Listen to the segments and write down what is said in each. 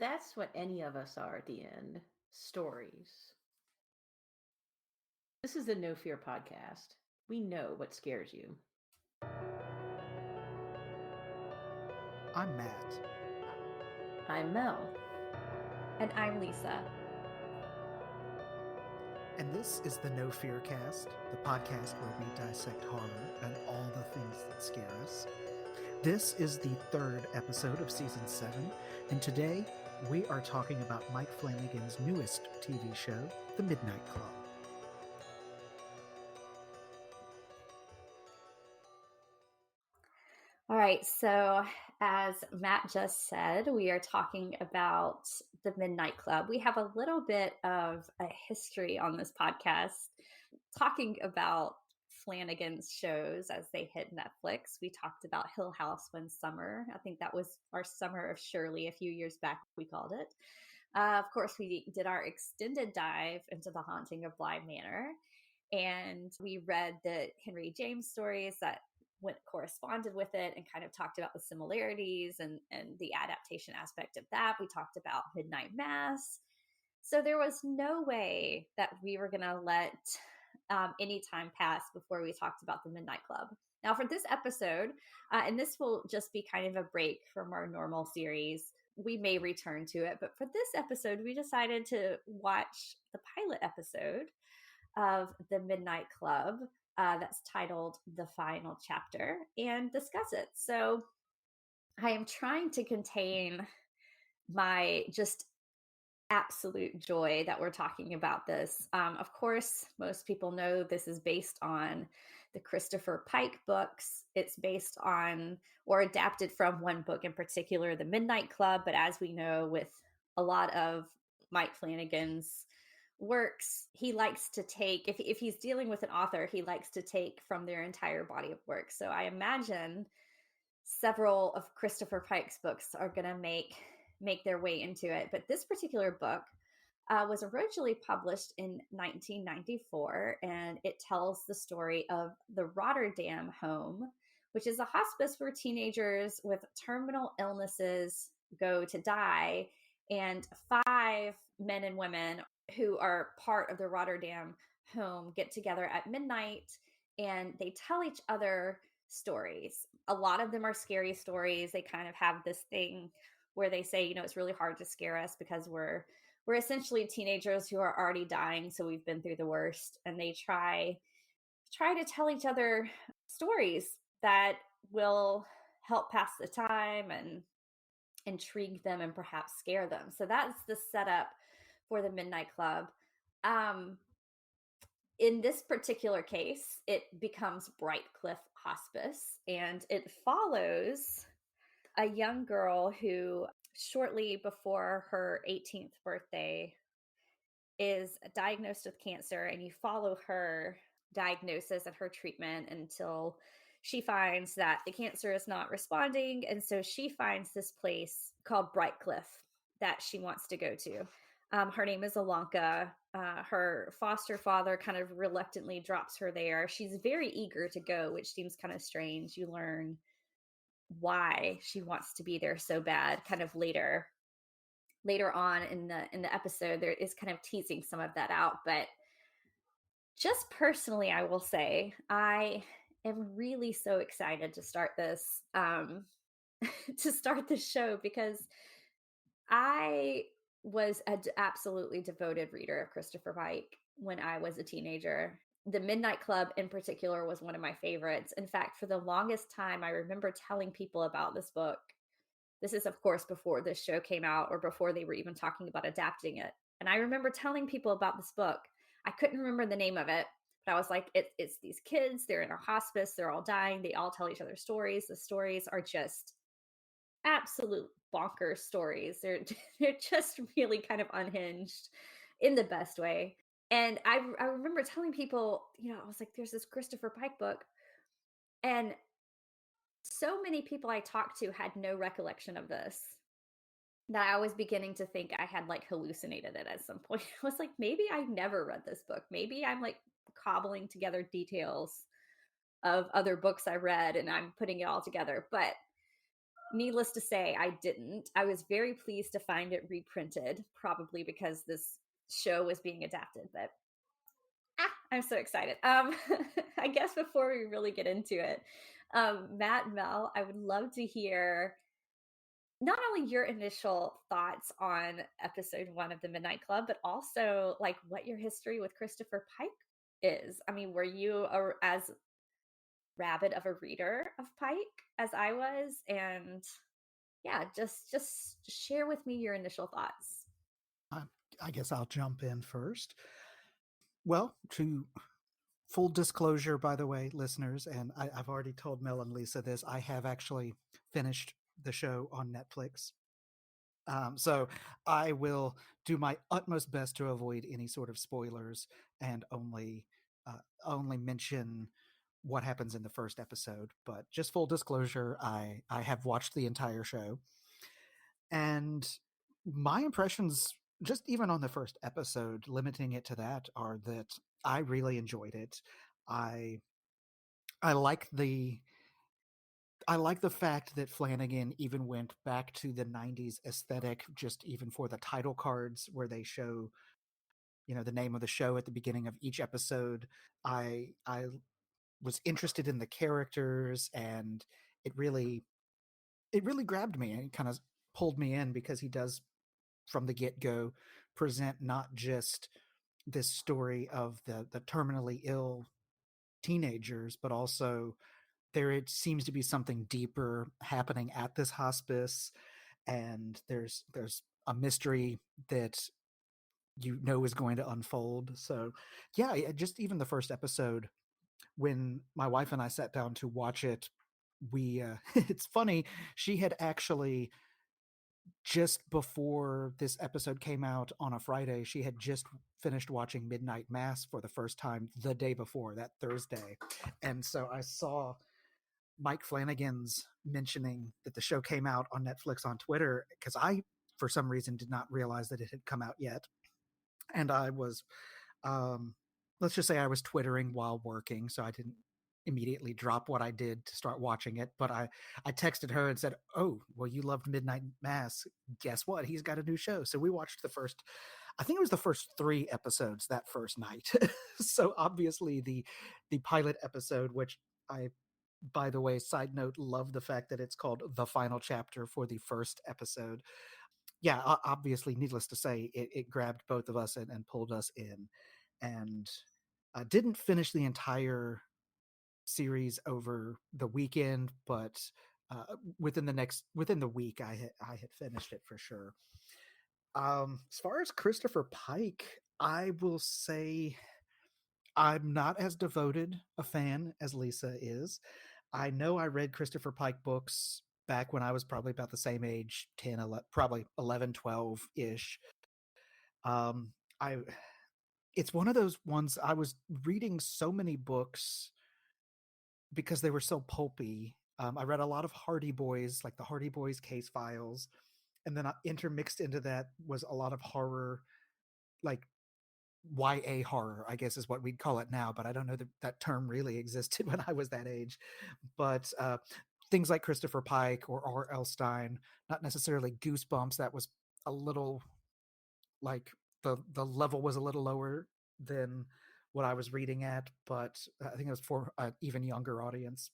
That's what any of us are at the end. Stories. This is the No Fear podcast. We know what scares you. I'm Matt. I'm Mel. And I'm Lisa. And this is the No Fear Cast, the podcast where we dissect horror and all the things that scare us. This is the third episode of season 7, and today we are talking about Mike Flanagan's newest TV show, The Midnight Club. All right, so as Matt just said, we are talking about The Midnight Club. We have a little bit of a history on this podcast, talking about Flanagan's shows as they hit Netflix. We talked about Hill House one summer. I think that was our Summer of Shirley a few years back, we called it. Of course, we did our extended dive into The Haunting of Bly Manor, and we read the Henry James stories that corresponded with it and kind of talked about the similarities and the adaptation aspect of that. We talked about Midnight Mass. So there was no way that we were going to let any time pass before we talked about the Midnight Club. Now, for this episode, and this will just be kind of a break from our normal series, we may return to it. But for this episode, we decided to watch the pilot episode of the Midnight Club that's titled The Final Chapter and discuss it. So I am trying to contain my just absolute joy that we're talking about this. Of course, most people know this is based on the Christopher Pike books. It's based on or adapted from one book in particular, The Midnight Club. But as we know, with a lot of Mike Flanagan's works, he likes to take, if he's dealing with an author, he likes to take from their entire body of work. So I imagine several of Christopher Pike's books are going to make their way into it. But this particular book was originally published in 1994, and it tells the story of the Rotterdam Home, which is a hospice where teenagers with terminal illnesses go to die. And 5 men and women who are part of the Rotterdam Home get together at midnight and they tell each other stories. A lot of them are scary stories. They kind of have this thing where they say, it's really hard to scare us because we're essentially teenagers who are already dying, so we've been through the worst. And they try to tell each other stories that will help pass the time and intrigue them and perhaps scare them. So that's the setup for the Midnight Club. In this particular case, it becomes Brightcliff Hospice, and it follows a young girl who shortly before her 18th birthday is diagnosed with cancer, and you follow her diagnosis and her treatment until she finds that the cancer is not responding. And so she finds this place called Brightcliff that she wants to go to. Her name is Alanka. Her foster father kind of reluctantly drops her there. She's very eager to go, which seems kind of strange. You learn why she wants to be there so bad kind of later on in the episode. There is kind of teasing some of that out. But just personally, I will say I am really so excited to start this to start this show, because I was an absolutely devoted reader of Christopher Pike when I was a teenager. The Midnight Club in particular was one of my favorites. In fact, for the longest time, I remember telling people about this book. This is, of course, before this show came out or before they were even talking about adapting it. And I remember telling people about this book. I couldn't remember the name of it, but I was like, it's these kids. They're in a hospice. They're all dying. They all tell each other stories. The stories are just absolute bonkers stories. They're just really kind of unhinged in the best way. And I remember telling people, I was like, there's this Christopher Pike book. And so many people I talked to had no recollection of this, that I was beginning to think I had like hallucinated it at some point. I was like, maybe I never read this book. Maybe I'm like cobbling together details of other books I read and I'm putting it all together. But Needless to say, I didn't. I was very pleased to find it reprinted, probably because this show was being adapted, but I'm so excited. I guess before we really get into it, Matt, Mel, I would love to hear not only your initial thoughts on episode 1 of the Midnight Club, but also like what your history with Christopher Pike is. I mean, were you as rabid of a reader of Pike as I was? And yeah, just share with me your initial thoughts. I, I guess I'll jump in first. Well, to full disclosure, by the way, listeners, and I've already told Mel and Lisa this, I have actually finished the show on Netflix. So I will do my utmost best to avoid any sort of spoilers and only mention what happens in the first episode. But just full disclosure, I have watched the entire show, and my impressions, just even on the first episode, limiting it to that, are that I really enjoyed it. I I like the I like the fact that Flanagan even went back to the 90s aesthetic, just even for the title cards where they show, the name of the show at the beginning of each episode. I was interested in the characters, and it really it really grabbed me and kind of pulled me in, because he does from the get-go present not just this story of the terminally ill teenagers, but also there it seems to be something deeper happening at this hospice, and there's a mystery that is going to unfold. So yeah, just even the first episode, when my wife and I sat down to watch it, we it's funny, she had actually, just before this episode came out on a Friday, she had just finished watching Midnight Mass for the first time the day before, that Thursday. And so I saw Mike Flanagan's mentioning that the show came out on Netflix on Twitter, because I, for some reason, did not realize that it had come out yet. And I was, um, let's just say I was Twittering while working, so I didn't immediately drop what I did to start watching it. But I texted her and said, "Oh, well, you loved Midnight Mass. Guess what? He's got a new show." So we watched I think it was the first 3 episodes that first night. So obviously the pilot episode, which I, by the way, side note, love the fact that it's called the final chapter for the first episode. Yeah, obviously, needless to say, it grabbed both of us and pulled us in. And I didn't finish the entire series over the weekend, but within the week, I had finished it for sure. As far as Christopher Pike, I will say I'm not as devoted a fan as Lisa is. I know I read Christopher Pike books back when I was probably about the same age, 10, 11, probably 11, 12 ish. Um, I It's one of those ones, I was reading so many books because they were so pulpy. I read a lot of Hardy Boys, like the Hardy Boys case files, and then intermixed into that was a lot of horror, like YA horror, I guess is what we'd call it now, but I don't know that that term really existed when I was that age. But things like Christopher Pike or R.L. Stine, not necessarily Goosebumps. That was a little, like, the level was a little lower than what I was reading at, but I think it was for an even younger audience.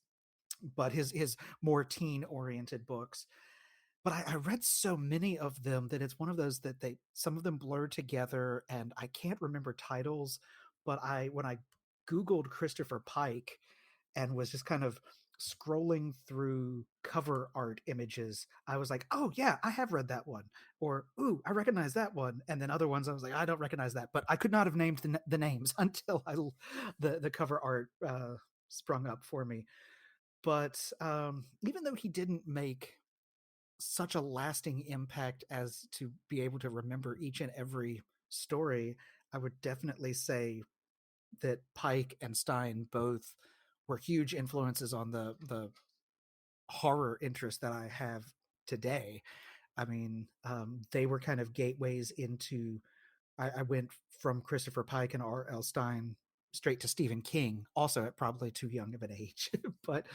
But his more teen oriented books, but I read so many of them that it's one of those that some of them blur together, and I can't remember titles. But when I Googled Christopher Pike and was just kind of scrolling through cover art images, I was like, "Oh yeah, I have read that one," or "Ooh, I recognize that one." And then other ones, I was like, "I don't recognize that," but I could not have named the names until the cover art sprung up for me. But even though he didn't make such a lasting impact as to be able to remember each and every story, I would definitely say that Pike and Stein both were huge influences on the horror interest that I have today. I mean, they were kind of gateways into. I went from Christopher Pike and R.L. Stein straight to Stephen King, also at probably too young of an age, but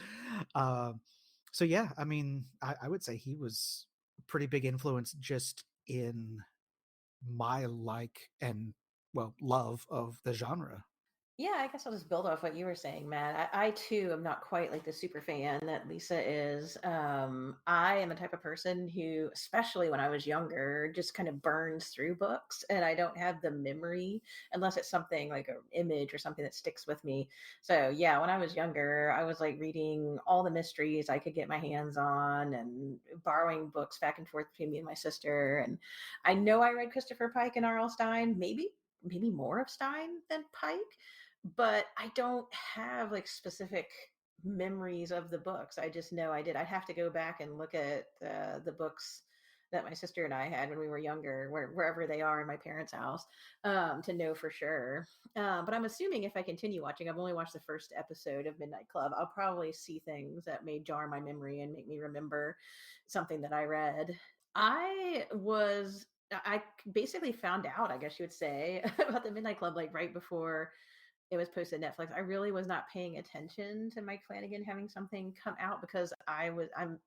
So yeah, I mean, I would say he was a pretty big influence just in my like and well love of the genre. Yeah, I guess I'll just build off what you were saying, Matt. I too am not quite like the super fan that Lisa is. I am a type of person who, especially when I was younger, just kind of burns through books, and I don't have the memory unless it's something like an image or something that sticks with me. So yeah, when I was younger, I was like reading all the mysteries I could get my hands on and borrowing books back and forth between me and my sister. And I know I read Christopher Pike and R.L. Stein, maybe more of Stein than Pike, but I don't have like specific memories of the books. I just know I did. I'd have to go back and look at the books that my sister and I had when we were younger, wherever they are in my parents' house, to know for sure. But I'm assuming if I continue watching, I've only watched the first episode of Midnight Club, I'll probably see things that may jar my memory and make me remember something that I read. I basically found out, I guess you would say, about the Midnight Club like right before it was posted to Netflix. I really was not paying attention to Mike Flanagan having something come out because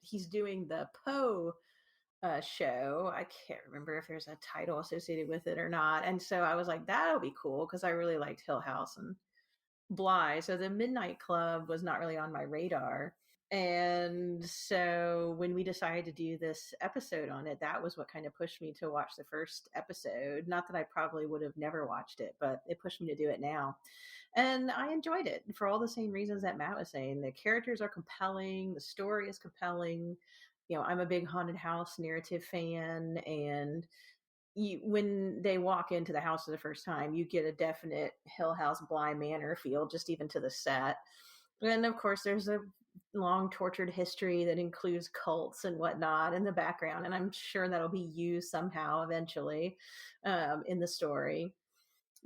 he's doing the Poe show. I can't remember if there's a title associated with it or not. And so I was like, that'll be cool because I really liked Hill House and Bly. So the Midnight Club was not really on my radar. And so when we decided to do this episode on it, that was what kind of pushed me to watch the first episode. Not that I probably would have never watched it, but it pushed me to do it now. And I enjoyed it for all the same reasons that Matt was saying. The characters are compelling, the story is compelling. You know, I'm a big haunted house narrative fan, and when they walk into the house for the first time, you get a definite Hill House Bly Manor feel, just even to the set. And of course, there's a long tortured history that includes cults and whatnot in the background, and I'm sure that'll be used somehow eventually in the story.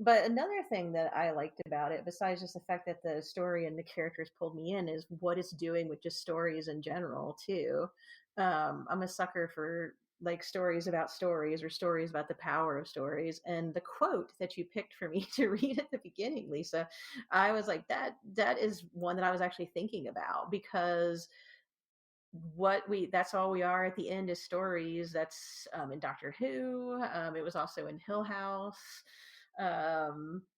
But another thing that I liked about it, besides just the fact that the story and the characters pulled me in, is what it's doing with just stories in general too. I'm a sucker for like stories about stories or stories about the power of stories. And the quote that you picked for me to read at the beginning, Lisa, I was like, that is one that I was actually thinking about, because that's all we are at the end is stories. That's in Doctor Who. It was also in Hill House.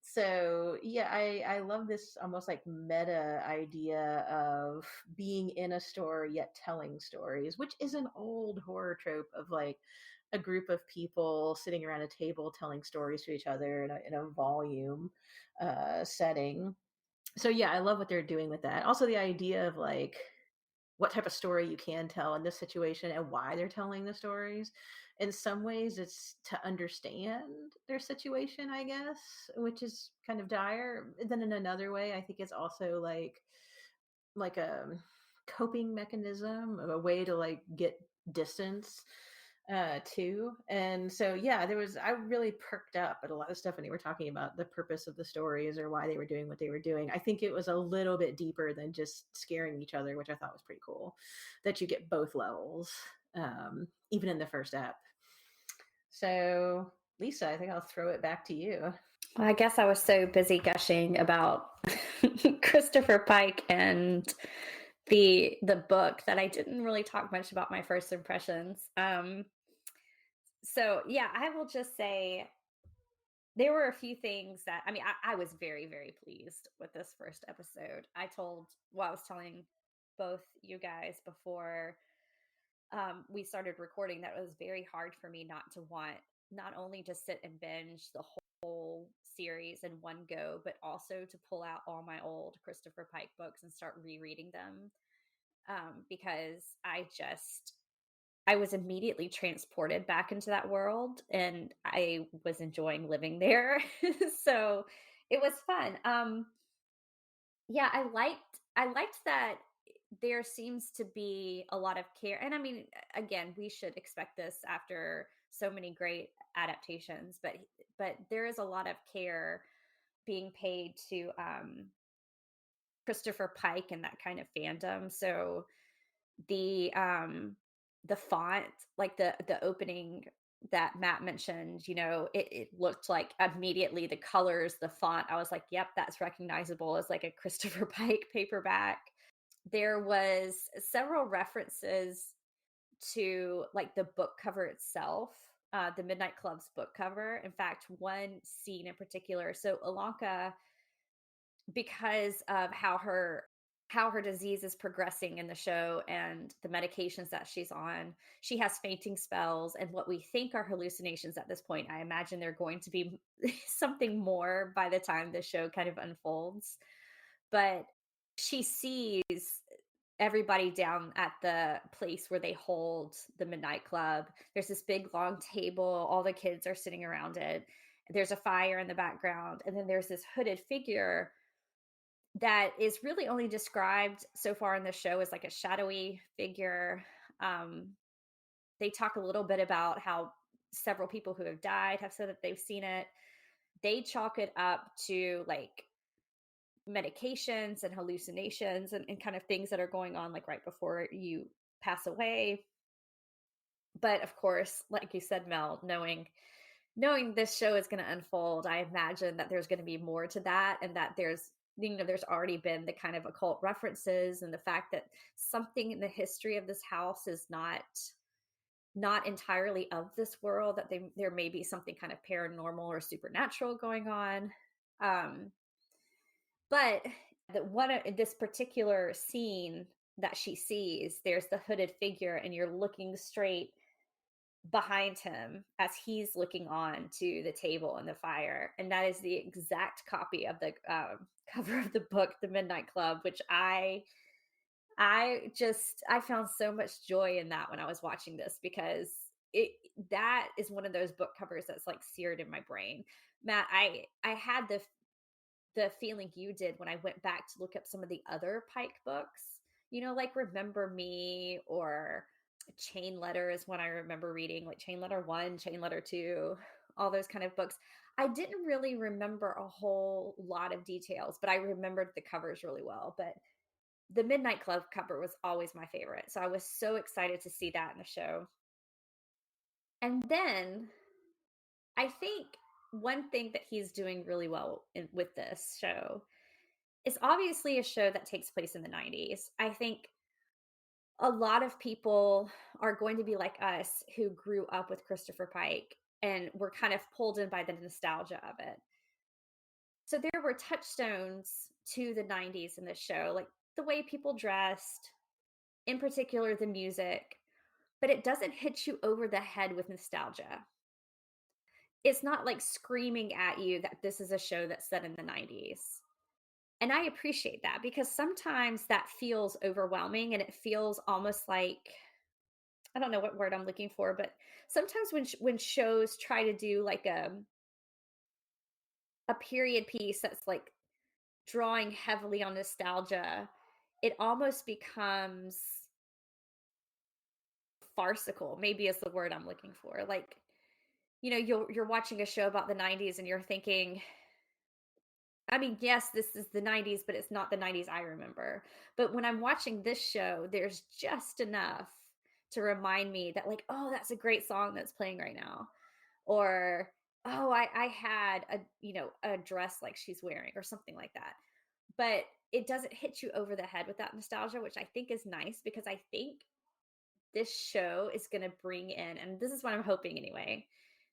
So yeah, I love this almost like meta idea of being in a story yet telling stories, which is an old horror trope of like a group of people sitting around a table telling stories to each other in a volume setting. So yeah, I love what they're doing with that. Also the idea of like what type of story you can tell in this situation and why they're telling the stories. In some ways, it's to understand their situation, I guess, which is kind of dire. Then in another way, I think it's also like a coping mechanism, a way to like get distance too. And so yeah, I really perked up at a lot of stuff when they were talking about the purpose of the stories or why they were doing what they were doing. I think it was a little bit deeper than just scaring each other, which I thought was pretty cool, that you get both levels, even in the first app. So Lisa, I think I'll throw it back to you. Well, I guess I was so busy gushing about Christopher Pike and the book that I didn't really talk much about my first impressions. So yeah, I will just say there were a few things that I was very, very pleased with this first episode. I was telling both you guys before we started recording that it was very hard for me not to want not only to sit and binge the whole series in one go, but also to pull out all my old Christopher Pike books and start rereading them, because I was immediately transported back into that world and I was enjoying living there. So it was fun. Yeah, I liked that there seems to be a lot of care. And I mean, again, we should expect this after so many great adaptations, but there is a lot of care being paid to Christopher Pike and that kind of fandom. So the um the font, like the opening that Matt mentioned, it looked like immediately the colors, the font, I was like, yep, that's recognizable as like a Christopher Pike paperback. there was several references to like the book cover itself, the Midnight Club's book cover. In fact, one scene in particular. So Alanka, because of how her disease is progressing in the show and the medications that she's on, she has fainting spells and what we think are hallucinations at this point. I imagine they're going to be something more by the time the show kind of unfolds. But she sees everybody down at the place where they hold the Midnight Club. There's this big long table, all the kids are sitting around it. There's a fire in the background, and then there's this hooded figure that is really only described so far in the show as like a shadowy figure. Um, they talk a little bit about how several people who have died have said that they've seen it. They chalk it up to like medications and hallucinations and kind of things that are going on like right before you pass away. But of course, like you said, Mel, knowing this show is going to unfold, I imagine that there's going to be more to that, and that there's already been the kind of occult references and the fact that something in the history of this house is not entirely of this world, that there may be something kind of paranormal or supernatural going on. But this particular scene that she sees, there's the hooded figure, and you're looking straight behind him as he's looking on to the table and the fire, and that is the exact copy of the cover of the book, The Midnight Club, which I found so much joy in that when I was watching this, because it that is one of those book covers that's like seared in my brain. Matt, I had the feeling you did when I went back to look up some of the other Pike books, like Remember Me or Chain Letter is one I remember reading, like Chain Letter 1, Chain Letter 2, all those kind of books. I didn't really remember a whole lot of details, but I remembered the covers really well. But the Midnight Club cover was always my favorite. So I was so excited to see that in the show. And then I think one thing that he's doing really well with this show is obviously a show that takes place in the 90s. I think a lot of people are going to be like us who grew up with Christopher Pike and were kind of pulled in by the nostalgia of it. So there were touchstones to the 90s in this show, like the way people dressed, in particular the music, but it doesn't hit you over the head with nostalgia. It's not like screaming at you that this is a show that's set in the 90s. And I appreciate that, because sometimes that feels overwhelming and it feels almost like, I don't know what word I'm looking for, but sometimes when shows try to do like a period piece that's like drawing heavily on nostalgia, it almost becomes farcical, maybe is the word I'm looking for. Like, you're watching a show about the 90s and you're thinking, I mean, yes, this is the 90s, but it's not the 90s I remember. But when I'm watching this show, there's just enough to remind me that, like, oh, that's a great song that's playing right now. Or, oh, I had a dress like she's wearing, or something like that. But it doesn't hit you over the head with that nostalgia, which I think is nice, because I think this show is going to bring in, and this is what I'm hoping anyway,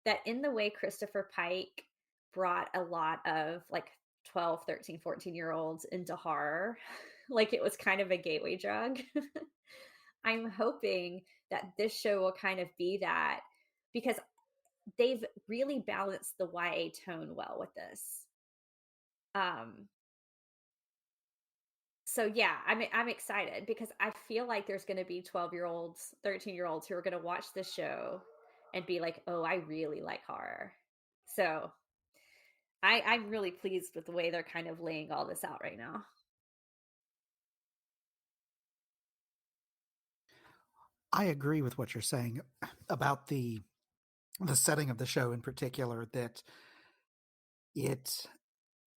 that in the way Christopher Pike brought a lot of like 12, 13, 14-year olds into horror, like it was kind of a gateway drug. I'm hoping that this show will kind of be that, because they've really balanced the YA tone well with this. So yeah, I'm excited, because I feel like there's going to be 12-year-olds, 13-year-olds who are going to watch this show and be like, "Oh, I really like horror." So I'm really pleased with the way they're kind of laying all this out right now. I agree with what you're saying about the setting of the show in particular, that it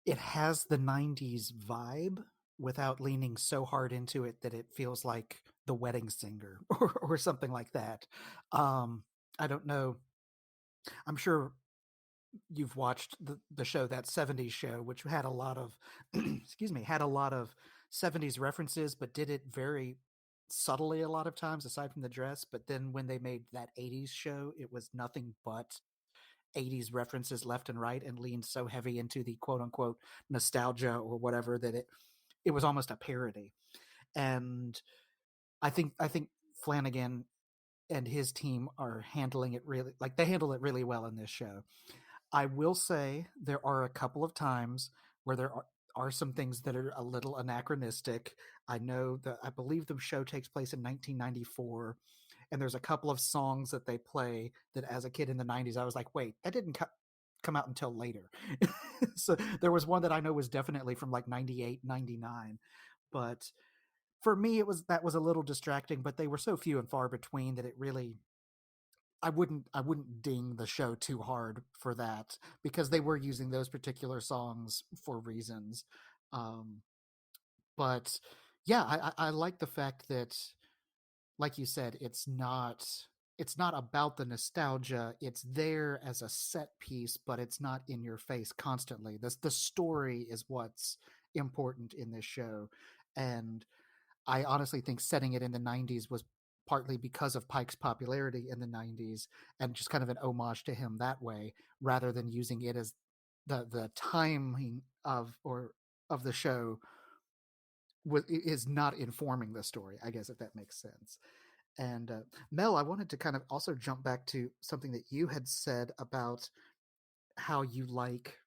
has the 90s vibe without leaning so hard into it that it feels like The Wedding Singer or something like that. I don't know. I'm sure you've watched the show, that 70s show, which had a lot of excuse me, had a lot of '70s references, but did it very subtly a lot of times, aside from the dress. But then when they made that '80s show, it was nothing but '80s references left and right, and leaned so heavy into the quote unquote nostalgia or whatever that it was almost a parody. And I think Flanagan and his team are handling it really, like, they handle it really well in this show. I will say there are a couple of times where there are some things that are a little anachronistic. I know that I believe the show takes place in 1994, and there's a couple of songs that they play that as a kid in the 90s I was like, wait, that didn't come out until later. So there was one that I know was definitely from like 98, 99. But for me, that was a little distracting, but they were so few and far between that it really, I wouldn't ding the show too hard for that, because they were using those particular songs for reasons. Um, but yeah, I like the fact that, like you said, it's not about the nostalgia. It's there as a set piece, but it's not in your face constantly. The story is what's important in this show. And I honestly think setting it in the 90s was partly because of Pike's popularity in the 90s, and just kind of an homage to him that way, rather than using it as the timing of the show is not informing the story, I guess, if that makes sense. And Mel, I wanted to kind of also jump back to something that you had said about how you like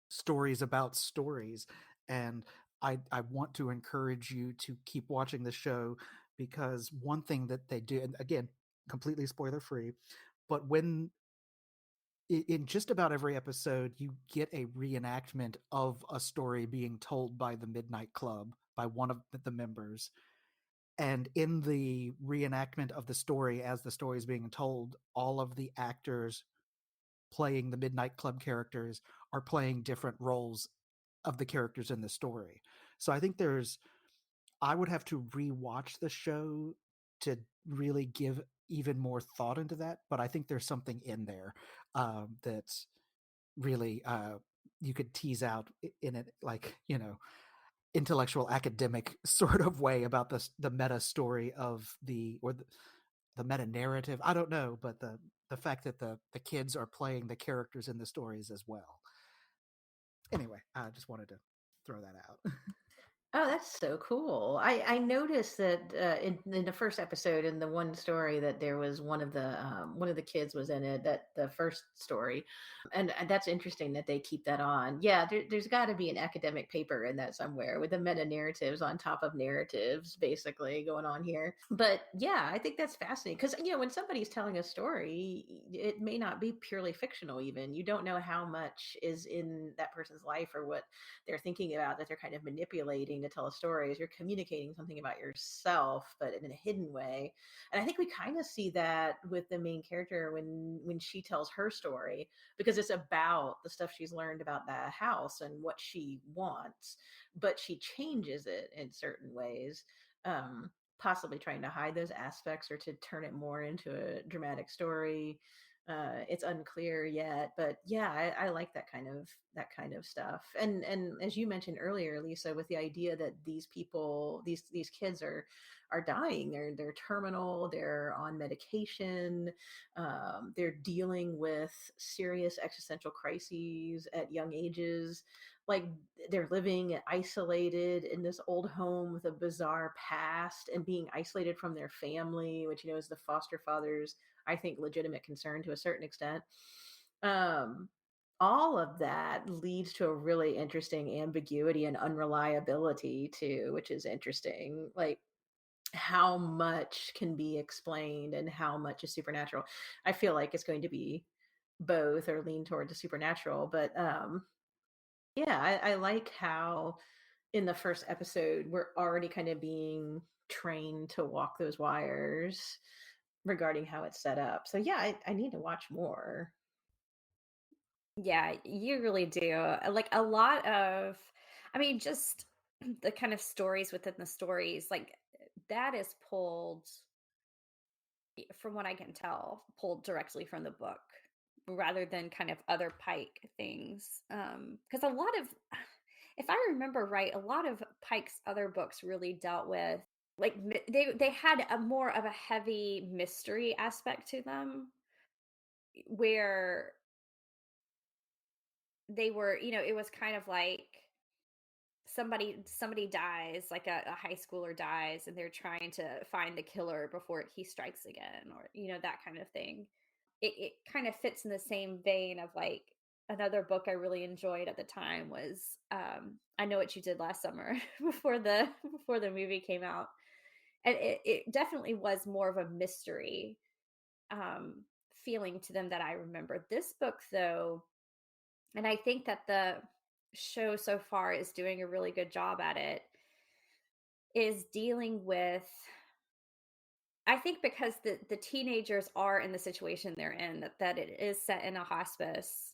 stories about stories. And I want to encourage you to keep watching the show, because one thing that they do, and again, completely spoiler free, but when in just about every episode you get a reenactment of a story being told by the Midnight Club, by one of the members. And in the reenactment of the story, as the story is being told, all of the actors playing the Midnight Club characters are playing different roles of the characters in the story. So I would have to rewatch the show to really give even more thought into that. But I think there's something in there that really you could tease out in it, like, intellectual academic sort of way about the meta story of the meta narrative. I don't know, but the fact that the kids are playing the characters in the stories as well. Anyway, I just wanted to throw that out. Oh, that's so cool. I noticed that in the first episode, in the one story, that there was one of the kids was in it, that the first story, and that's interesting that they keep that on. Yeah, there's got to be an academic paper in that somewhere with the meta narratives on top of narratives, basically going on here. But yeah, I think that's fascinating because when somebody's telling a story, it may not be purely fictional. Even you don't know how much is in that person's life or what they're thinking about, that they're kind of manipulating to tell a story. Is you're communicating something about yourself, but in a hidden way. And I think we kind of see that with the main character when she tells her story, because it's about the stuff she's learned about the house and what she wants, but she changes it in certain ways. Um, Possibly trying to hide those aspects or to turn it more into a dramatic story. It's unclear yet, but yeah, I like that kind of stuff. And as you mentioned earlier, Lisa, with the idea that these people, these kids are dying, they're terminal, they're on medication, they're dealing with serious existential crises at young ages. Like, they're living isolated in this old home with a bizarre past, and being isolated from their family, which is the foster fathers, I think, legitimate concern to a certain extent. Um, all of that leads to a really interesting ambiguity and unreliability too, which is interesting. Like, how much can be explained and how much is supernatural. I feel like it's going to be both, or lean toward the supernatural. But yeah, I like how in the first episode we're already kind of being trained to walk those wires regarding how it's set up. So yeah, I need to watch more. Yeah, you really do. Like a lot of, I mean, just the kind of stories within the stories, like that is pulled, from what I can tell, pulled directly from the book rather than kind of other Pike things. Because a lot of, if I remember right, a lot of Pike's other books really dealt with, like, they had a more of a heavy mystery aspect to them, where they were, it was kind of like somebody dies, like a high schooler dies, and they're trying to find the killer before he strikes again, or that kind of thing. It kind of fits in the same vein of, like, another book I really enjoyed at the time was I Know What You Did Last Summer, before the movie came out. And it definitely was more of a mystery um feeling to them that I remember. This book, though, and I think that the show so far is doing a really good job at it, is dealing with, I think, because the teenagers are in the situation they're in, that it is set in a hospice,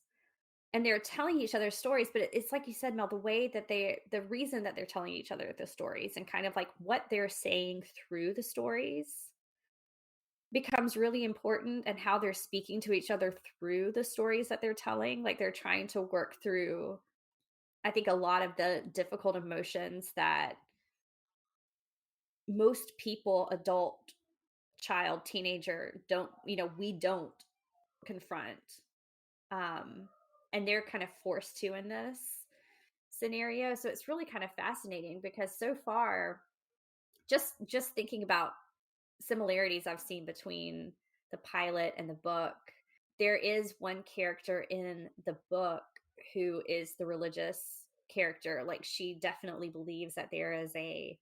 and they're telling each other stories, but it's like you said, Mel, the way that the reason that they're telling each other the stories, and kind of like what they're saying through the stories, becomes really important, and how they're speaking to each other through the stories that they're telling. Like, they're trying to work through, I think, a lot of the difficult emotions that most people, adult, child, teenager, don't, we don't confront. Um, and they're kind of forced to in this scenario. So it's really kind of fascinating, because so far, just thinking about similarities I've seen between the pilot and the book, there is one character in the book who is the religious character. Like, she definitely believes that there's a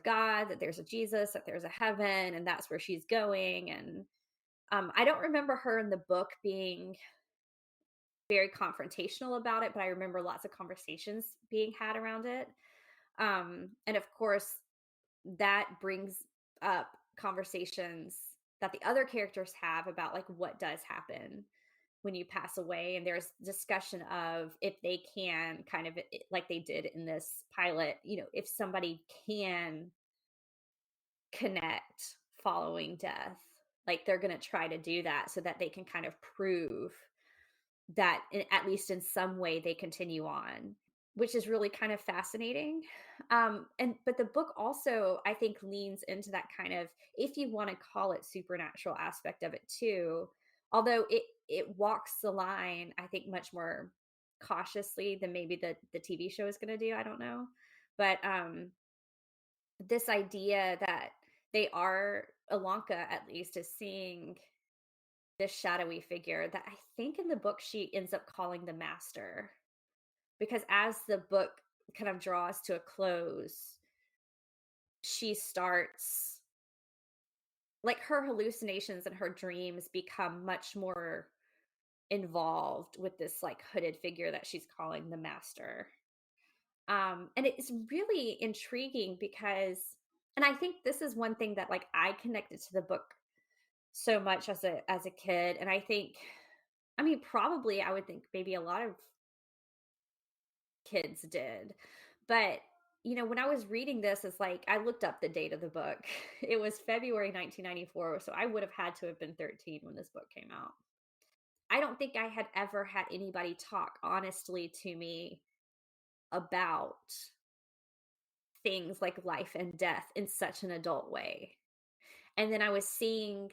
God, that there's a Jesus, that there's a heaven, and that's where she's going. And I don't remember her in the book being very confrontational about it, but I remember lots of conversations being had around it. And of course, that brings up conversations that the other characters have about, like, what does happen when you pass away. And there's discussion of if they can kind of, like they did in this pilot, if somebody can connect following death, like, they're going to try to do that so that they can kind of prove that at least in some way they continue on, which is really kind of fascinating. And but the book also, I think, leans into that kind of, if you want to call it, supernatural aspect of it too, although it walks the line, I think, much more cautiously than maybe the TV show is going to do. I don't know. But this idea that they are, Alanka at least, is seeing this shadowy figure that I think in the book she ends up calling the master, because as the book kind of draws to a close, she starts, like, her hallucinations and her dreams become much more involved with this, like, hooded figure that she's calling the master. And it's really intriguing because, and I think this is one thing that, like, I connected to the book so much as a kid, and I think, I mean, probably I would think maybe a lot of kids did. But, when I was reading this, it's like I looked up the date of the book. It was February 1994, so I would have had to have been 13 when this book came out. I don't think I had ever had anybody talk honestly to me about things like life and death in such an adult way. And then I was seeing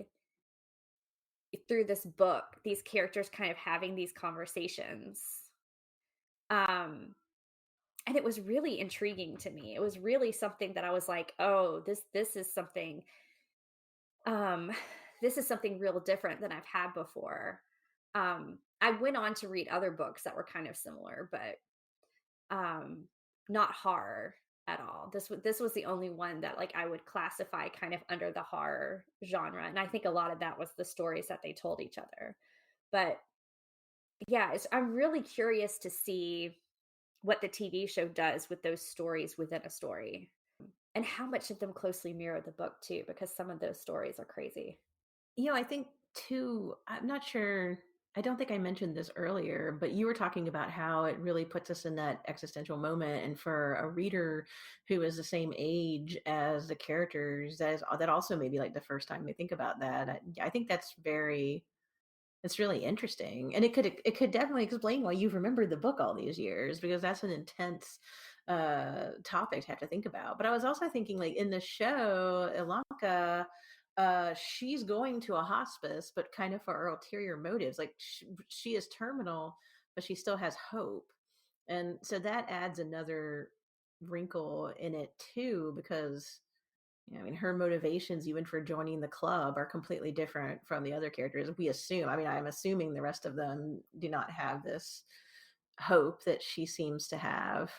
through this book these characters kind of having these conversations. Um and it was really intriguing to me. It was really something that I was like, "Oh, this is something um this is something real different than I've had before." I went on to read other books that were kind of similar, but um not horror at all. This was the only one that, like, I would classify kind of under the horror genre, and I think a lot of that was the stories that they told each other. But yeah, I'm really curious to see what the TV show does with those stories within a story, and how much of them closely mirror the book too, because some of those stories are crazy. I think too, I'm not sure. I don't think I mentioned this earlier, but you were talking about how it really puts us in that existential moment. And for a reader who is the same age as the characters, that also may be like the first time they think about that. I think it's really interesting. And it could definitely explain why you've remembered the book all these years, because that's an intense topic to have to think about. But I was also thinking, like, in the show, Ilanka, she's going to a hospice, but kind of for ulterior motives. Like, she is terminal, but she still has hope. And so that adds another wrinkle in it too, because I mean, her motivations, even for joining the club, are completely different from the other characters. We assume. I mean, I'm assuming the rest of them do not have this hope that she seems to have,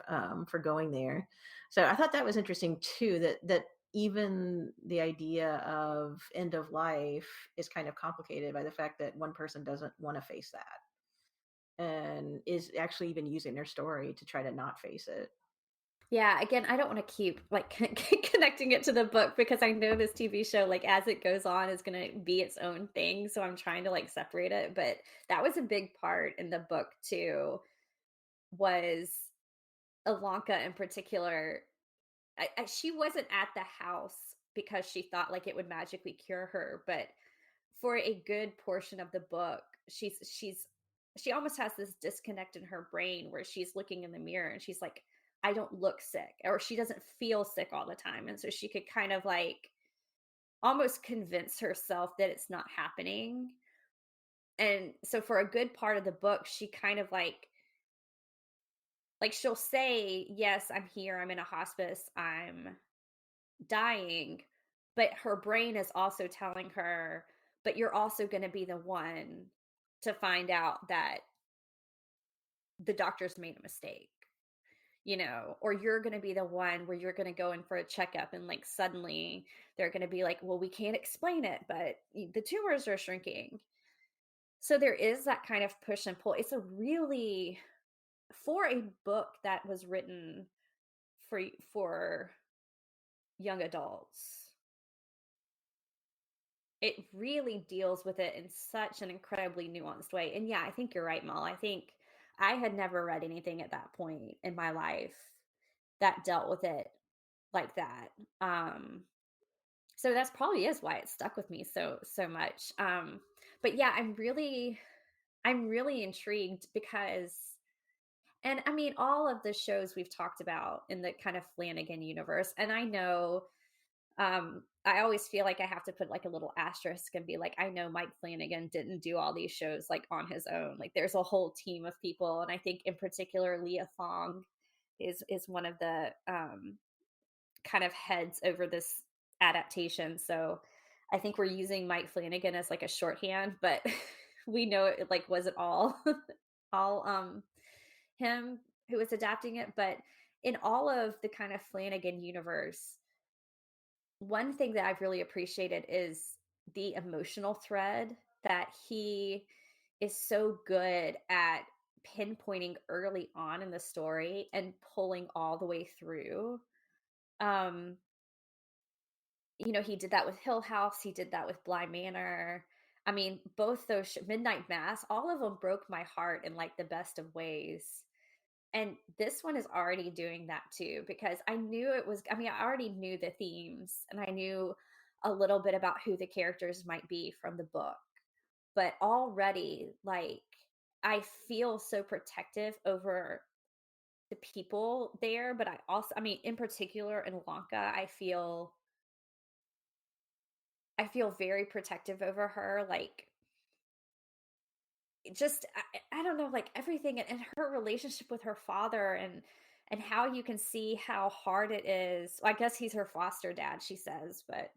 for going there. So I thought that was interesting too. That even the idea of end of life is kind of complicated by the fact that one person doesn't want to face that, and is actually even using their story to try to not face it. Yeah, again, I don't want to keep like connecting it to the book because I know this TV show, like as it goes on, is going to be its own thing. So I'm trying to like separate it. But that was a big part in the book too, was Ilanka in particular. She wasn't at the house because she thought like it would magically cure her, but for a good portion of the book, she almost has this disconnect in her brain where she's looking in the mirror and she's like, I don't look sick, or she doesn't feel sick all the time. And so she could kind of like almost convince herself that it's not happening. And so for a good part of the book, she kind of like she'll say, yes, I'm here, I'm in a hospice, I'm dying, but her brain is also telling her, but you're also going to be the one to find out that the doctors made a mistake, or you're going to be the one where you're going to go in for a checkup and like suddenly they're going to be like, well, we can't explain it, but the tumors are shrinking. So there is that kind of push and pull. It's a really, for a book that was written for young adults, it really deals with it in such an incredibly nuanced way. And yeah, I think you're right, Mel. I think I had never read anything at that point in my life that dealt with it like that. Um, so that's probably is why it stuck with me so much. But yeah, I'm really intrigued because, and I mean, all of the shows we've talked about in the kind of Flanagan universe, and I know I always feel like I have to put like a little asterisk and be like, I know Mike Flanagan didn't do all these shows like on his own. Like there's a whole team of people, and I think in particular Leah Fong is one of the kind of heads over this adaptation. So I think we're using Mike Flanagan as like a shorthand, but we know it like wasn't all all him who was adapting it. But in all of the kind of Flanagan universe, one thing that I've really appreciated is the emotional thread that he is so good at pinpointing early on in the story and pulling all the way through. Um, he did that with Hill House, he did that with Bly Manor. I mean, both those Midnight Mass, all of them broke my heart in like the best of ways. And this one is already doing that too, because I knew it was, I mean, I already knew the themes and I knew a little bit about who the characters might be from the book. But already, like, I feel so protective over the people there. But I also, I mean, in particular in Lanka, I feel very protective over her. Like, just I don't know, like everything and her relationship with her father and how you can see how hard it is. Well, I guess he's her foster dad, she says, but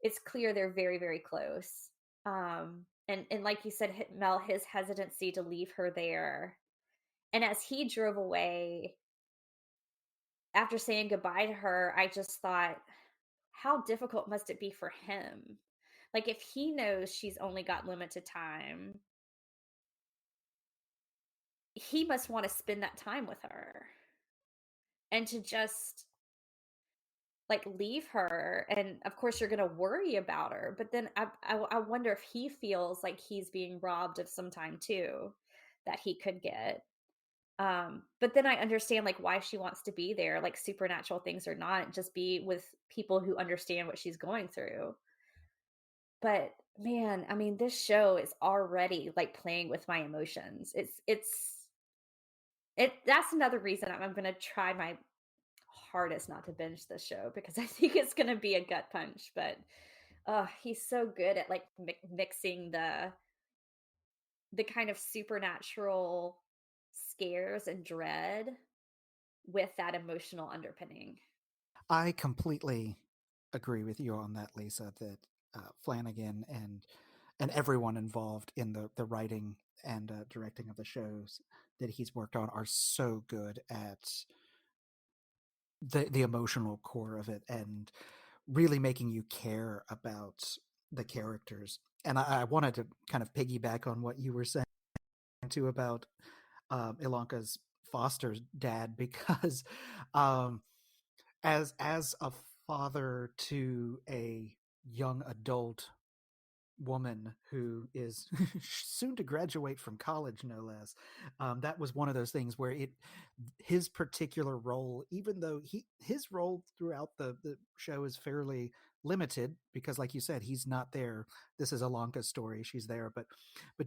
it's clear they're very, very close. And like you said, Mel, his hesitancy to leave her there, and as he drove away after saying goodbye to her, I just thought, how difficult must it be for him? Like if he knows she's only got limited time, he must want to spend that time with her, and to just like leave her. And of course you're going to worry about her, but then I wonder if he feels like he's being robbed of some time too that he could get. But then I understand like why she wants to be there, like supernatural things or not, just be with people who understand what she's going through. But man, I mean, this show is already like playing with my emotions. That's another reason I'm going to try hardest not to binge this show because I think it's going to be a gut punch. But he's so good at like mixing the kind of supernatural scares and dread with that emotional underpinning. I completely agree with you on that, Lisa, that Flanagan and everyone involved in the writing and directing of the shows that he's worked on are so good at the emotional core of it and really making you care about the characters. And I wanted to kind of piggyback on what you were saying too about Ilanka's foster dad, because um, as a father to a young adult woman who is soon to graduate from college, no less, that was one of those things where his particular role, even though his role throughout the show is fairly limited, because like you said, he's not there. This is Alanka's story, she's there, but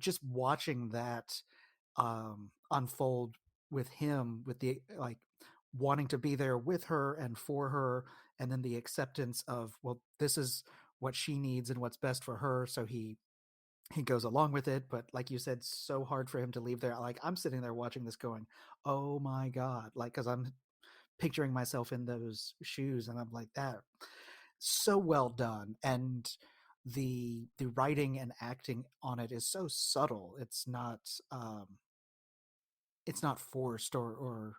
just watching that unfold with him, with the like wanting to be there with her and for her, and then the acceptance of, well, this is what she needs and what's best for her, so he goes along with it. But like you said, so hard for him to leave there. Like, I'm sitting there watching this going, oh my god, like, because I'm picturing myself in those shoes, and I'm like, that so well done. And the writing and acting on it is so subtle. It's not forced or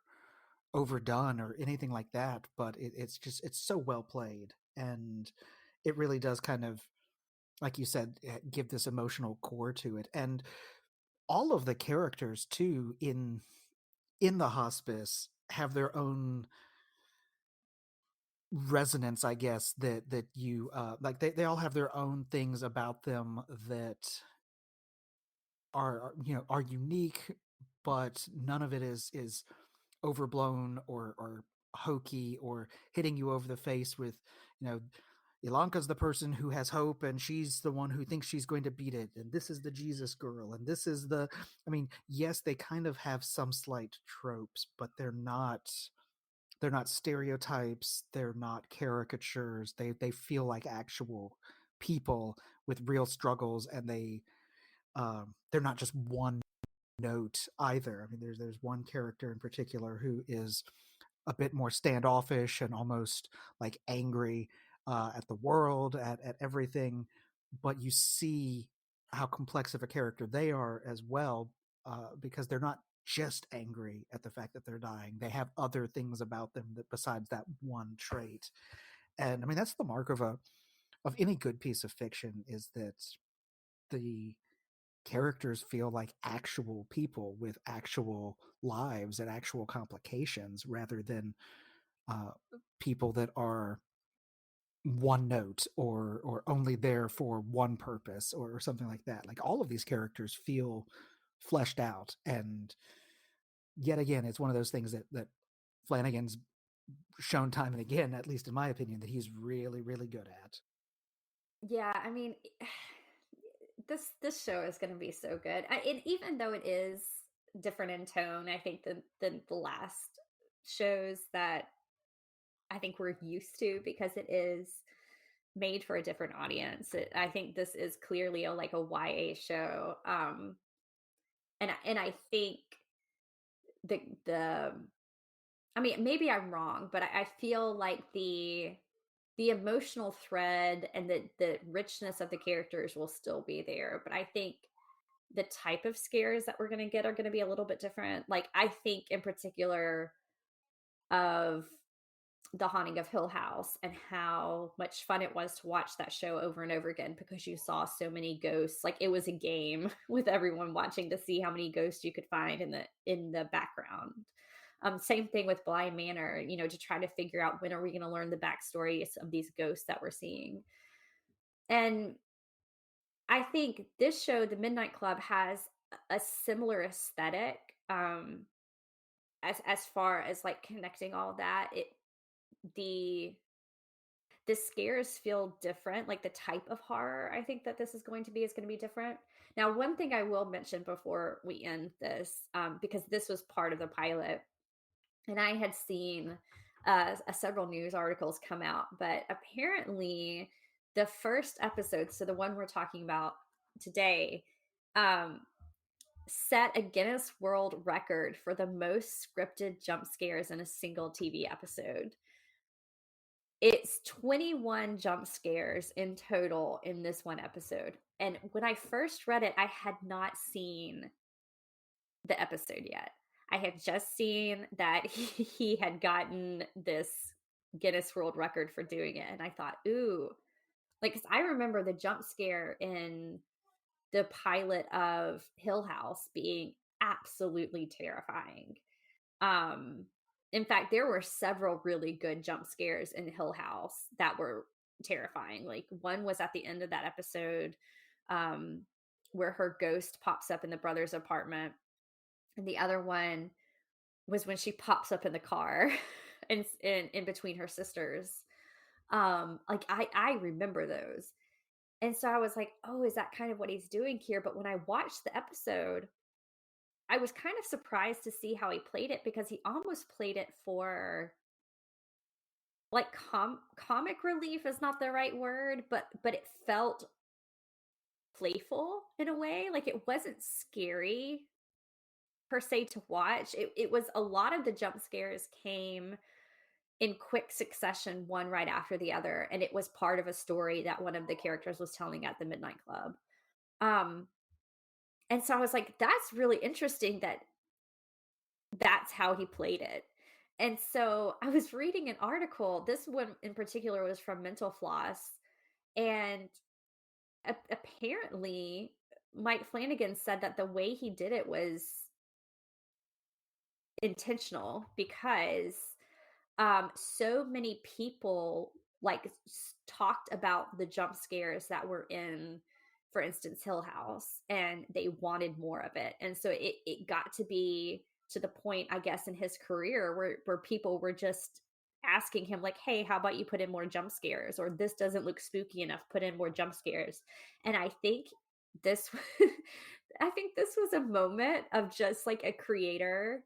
overdone or anything like that, but it's so well played, and it really does kind of, like you said, give this emotional core to it. And all of the characters too in the hospice have their own resonance, I guess, that you like, they all have their own things about them that are unique, but none of it is overblown or hokey or hitting you over the face with, you know, Ilanka's the person who has hope and she's the one who thinks she's going to beat it, and this is the Jesus girl, and this is the, I mean, yes, they kind of have some slight tropes, but they're not stereotypes, they're not caricatures. They feel like actual people with real struggles, and they're not just one note either. I mean, there's one character in particular who is a bit more standoffish and almost like angry at the world, at everything. But you see how complex of a character they are as well, because they're not just angry at the fact that they're dying. They have other things about them that besides that one trait. And I mean, that's the mark of any good piece of fiction, is that the characters feel like actual people with actual lives and actual complications, rather than uh, people that are one note or only there for one purpose or something like that. Like, all of these characters feel fleshed out, and yet again, it's one of those things that Flanagan's shown time and again, at least in my opinion, that he's really, really good at. Yeah, I mean, this show is going to be so good. Even though it is different in tone, I think than the last shows that I think we're used to, because it is made for a different audience. I think this is clearly like a YA show, and I think the I mean, maybe I'm wrong, but I feel like the emotional thread and the richness of the characters will still be there. But I think the type of scares that we're going to get are going to be a little bit different. Like, I think in particular of The Haunting of Hill House and how much fun it was to watch that show over and over again, because you saw so many ghosts. Like, it was a game with everyone watching to see how many ghosts you could find in the background. Same thing with Bly Manor, to try to figure out when are we going to learn the backstories of these ghosts that we're seeing. And I think this show, The Midnight Club, has a similar aesthetic, as far as like connecting all that. The the scares feel different, like the type of horror I think that this is going to be different. Now, one thing I will mention before we end this, because this was part of the pilot, and I had seen several news articles come out, but apparently the first episode, so the one we're talking about today, um, set a Guinness World Record for the most scripted jump scares in a single TV episode. It's 21 jump scares in total in this one episode. And when I first read it, I had not seen the episode yet. I had just seen that he had gotten this Guinness World Record for doing it. And I thought, ooh, like, 'cause I remember the jump scare in the pilot of Hill House being absolutely terrifying. Um, in fact, there were several really good jump scares in Hill House that were terrifying. Like, one was at the end of that episode, um, where her ghost pops up in the brother's apartment, and the other one was when she pops up in the car and in between her sisters. Like, I remember those. And so I was like, "Oh, is that kind of what he's doing here?" But when I watched the episode, I was kind of surprised to see how he played it, because he almost played it for, like, comic relief is not the right word, but it felt playful in a way. Like, it wasn't scary per se to watch. It was, a lot of the jump scares came in quick succession, one right after the other, and it was part of a story that one of the characters was telling at the Midnight Club. Um, and so I was like, that's really interesting that that's how he played it. And so I was reading an article. This one in particular was from Mental Floss, and apparently Mike Flanagan said that the way he did it was intentional, because so many people, like, talked about the jump scares that were in, for instance, Hill House, and they wanted more of it. And so it got to be to the point, I guess, in his career where people were just asking him, like, "Hey, how about you put in more jump scares?" Or, "This doesn't look spooky enough, put in more jump scares." And I think this I think this was a moment of just, like, a creator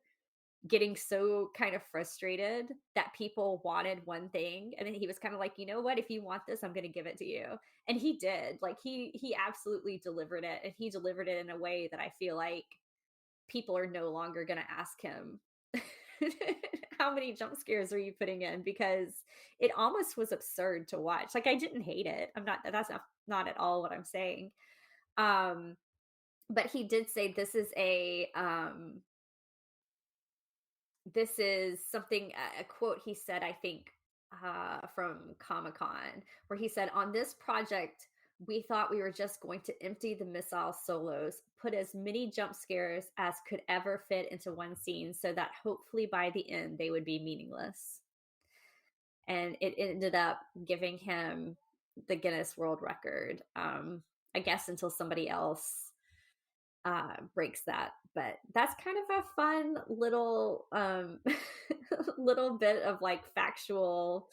getting so kind of frustrated that people wanted one thing, and then he was kind of like, "You know what, if you want this, I'm going to give it to you." And he did. Like, he absolutely delivered it, and he delivered it in a way that I feel like people are no longer going to ask him, "How many jump scares are you putting in?" Because it almost was absurd to watch. Like, I didn't hate it. That's not at all what I'm saying. um but he did say this is something, a quote he said, I think, from Comic-Con, where he said, "On this project, we thought we were just going to empty the missile solos, put as many jump scares as could ever fit into one scene, so that hopefully by the end they would be meaningless." And it ended up giving him the Guinness World Record, I guess, until somebody else breaks that. But that's kind of a fun little little bit of, like, factual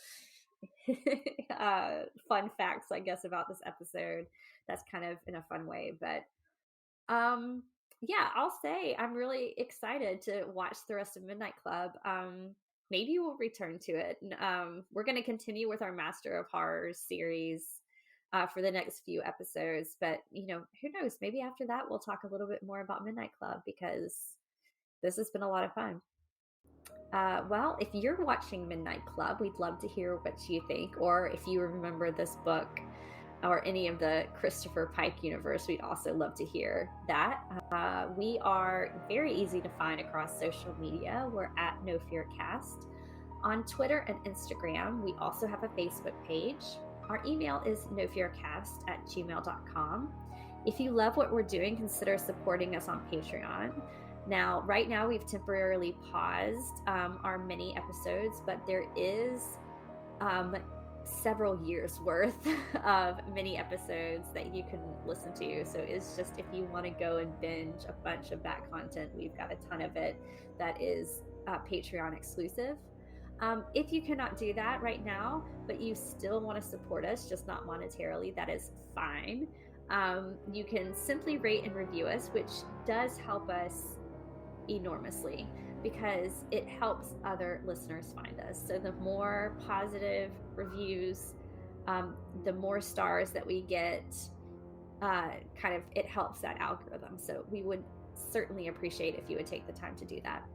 fun facts, I guess, about this episode. That's kind of in a fun way. But yeah, I'll say I'm really excited to watch the rest of Midnight Club. Maybe we'll return to it. We're going to continue with our Master of Horrors series for the next few episodes. But, who knows? Maybe after that, we'll talk a little bit more about Midnight Club, because this has been a lot of fun. Well, if you're watching Midnight Club, we'd love to hear what you think, or if you remember this book or any of the Christopher Pike universe, we'd also love to hear that. We are very easy to find across social media. We're at No Fear Cast on Twitter and Instagram. We also have a Facebook page. Our email is nofearcast@gmail.com. If you love what we're doing, consider supporting us on Patreon. Now, right now, we've temporarily paused our mini episodes, but there is several years worth of mini episodes that you can listen to. So it's just, if you want to go and binge a bunch of that content, we've got a ton of it that is Patreon exclusive. If you cannot do that right now, but you still want to support us, just not monetarily, that is fine. You can simply rate and review us, which does help us enormously. because it helps other listeners find us. So the more positive reviews, the more stars that we get, kind of it helps that algorithm. So we would certainly appreciate if you would take the time to do that.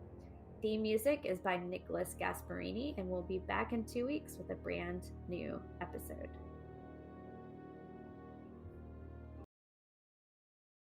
Theme music is by Nicholas Gasparini, and we'll be back in 2 weeks with a brand new episode.